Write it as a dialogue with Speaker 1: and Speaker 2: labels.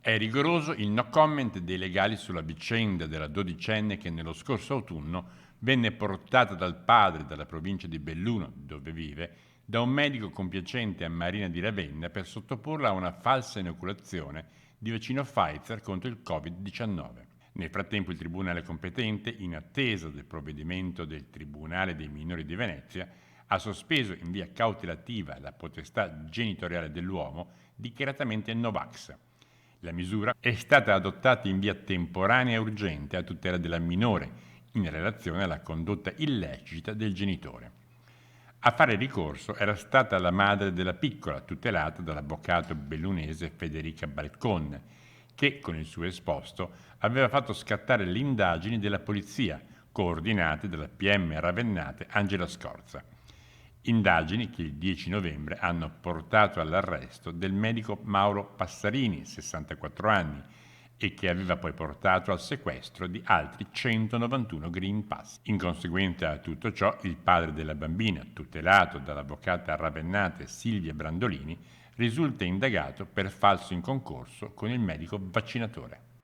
Speaker 1: È rigoroso il no comment dei legali sulla vicenda della dodicenne che nello scorso autunno venne portata dal padre dalla provincia di Belluno, dove vive, da un medico compiacente a Marina di Ravenna per sottoporla a una falsa inoculazione di vaccino Pfizer contro il Covid-19. Nel frattempo il tribunale competente, in attesa del provvedimento del Tribunale dei minori di Venezia, ha sospeso in via cautelativa la potestà genitoriale dell'uomo, dichiaratamente Novax. La misura è stata adottata in via temporanea e urgente a tutela della minore, in relazione alla condotta illecita del genitore. A fare ricorso era stata la madre della piccola, tutelata dall'avvocato bellunese Federica Balcon, che con il suo esposto aveva fatto scattare le indagini della polizia, coordinate dalla PM Ravennate Angela Scorza. Indagini che il 10 novembre hanno portato all'arresto del medico Mauro Passarini, 64 anni, e che aveva poi portato al sequestro di altri 191 Green Pass. In conseguenza a tutto ciò, il padre della bambina, tutelato dall'avvocata ravennate Silvia Brandolini, risulta indagato per falso in concorso con il medico vaccinatore.